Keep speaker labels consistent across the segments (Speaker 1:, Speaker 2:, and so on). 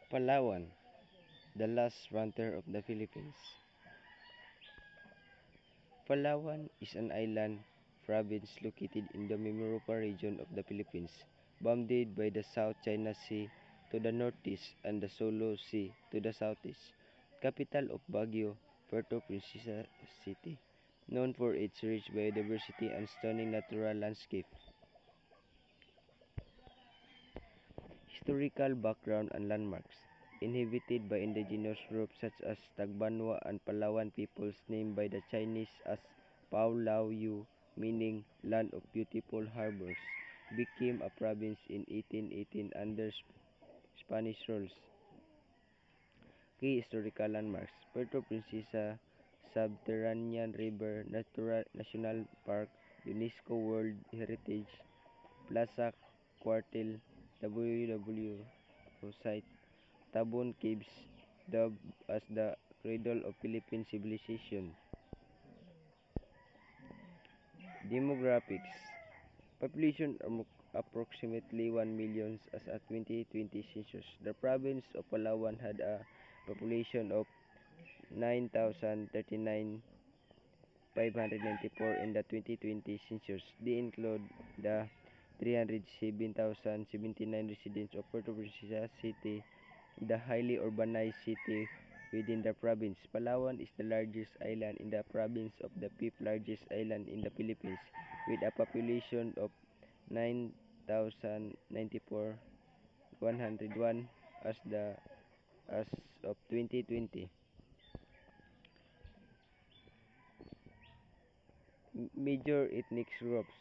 Speaker 1: Palawan, the last frontier of the Philippines. Palawan is an island province located in the Mimaropa region of the Philippines, bounded by the South China Sea to the northeast and the Sulu Sea to the southeast. Capital of Baguio, Puerto Princesa City, known for its rich biodiversity and stunning natural landscape. Historical background and landmarks. Inhabited by indigenous groups such as Tagbanwa and Palawan peoples named by the Chinese as Paulauyu, meaning land of beautiful harbors, became a province in 1818 under Spanish rule. Key historical landmarks: Puerto Princesa Subterranean River National Park, UNESCO World Heritage, Plaza Cuartel, WW site, Tabon Caves, dubbed as the cradle of Philippine civilization. Demographics. Population approximately 1 million as at 2020 census. The province of Palawan had a population of 9,039,594 in the 2020 census. They include the 307,079 residents of Puerto Princesa City, the highly urbanized city within the province. Palawan is the largest island in the province of the fifth largest island in the Philippines, with a population of 9,094,101 as of 2020. Major ethnic groups: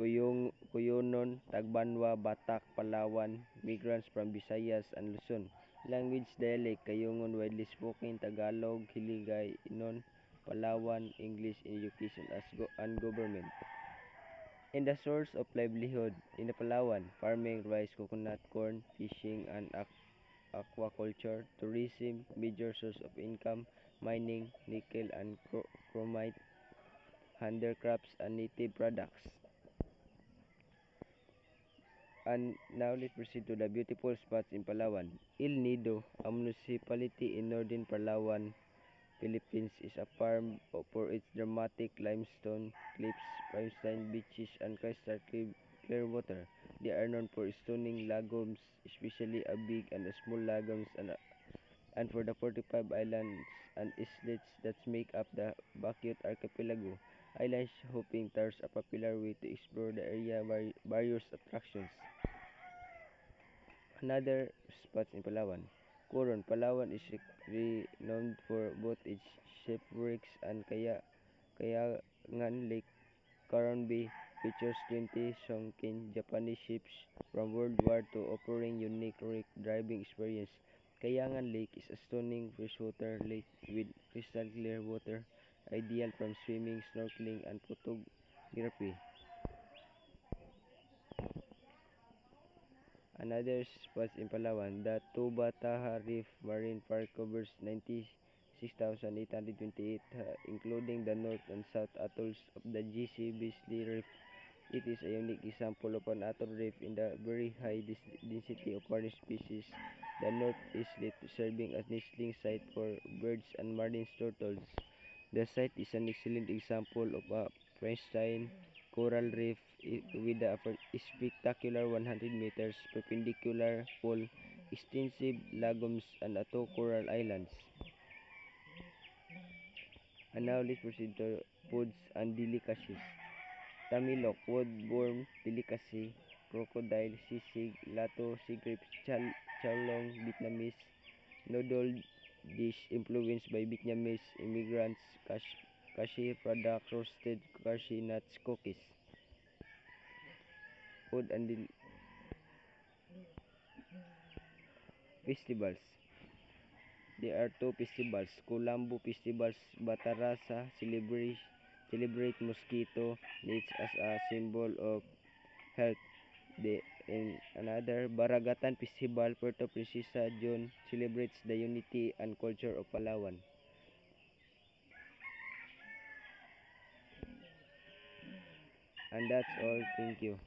Speaker 1: Cuyonon, Tagbanwa, Batak, Palawan, migrants from Visayas and Luzon. Language dialect: Kayungon widely spoken, Tagalog, Hiligaynon, Palawan, English in education and government. In the source of livelihood in the Palawan: farming, rice, coconut, corn, fishing and aquaculture. Tourism: major source of income, mining, nickel and chromite, handicrafts and native products. And now let's proceed to the beautiful spots in Palawan. El Nido, a municipality in northern Palawan, Philippines, is a farm for its dramatic limestone cliffs, pristine beaches, and crystal clear water. They are known for stunning lagoons, especially a big and a small lagoons, and for the 45 islands and islets that make up the Bacolod archipelago. Island hopping tours are a popular way to explore the area by various attractions. Another spots in Palawan. Coron. Palawan is renowned for both its shipwrecks and kayangan. Lake Coron Bay features 20 sunken Japanese ships from World War II, offering unique wreck driving experience. Kayangan Lake is a stunning freshwater lake with crystal clear water, ideal for swimming, snorkeling, and photography. Another spots in Palawan, the Tubataha Reef Marine Park covers 96,828 including the north and south atolls of the GC Bisley Reef. It is a unique example of an atoll reef in the very high density of marine species. The north islet serving as nesting site for birds and marine turtles. The site is an excellent example of a pristine coral reef with a spectacular 100 meters perpendicular pool, extensive lagoons, and two coral islands. And now let's proceed to foods and delicacies. Tamilok, wood-borne delicacy, crocodile, sisig, lato, sigrip, chalong, Vietnamese noodle dish influenced by Vietnamese immigrants, cashew products, roasted cashew nuts, cookies. Food and festivals. There are two festivals. Kulambo festivals, Batarasa celebrate mosquito nets as a symbol of health. In another, Baragatan Festival, Puerto Princesa, June, celebrates the unity and culture of Palawan. And that's all. Thank you.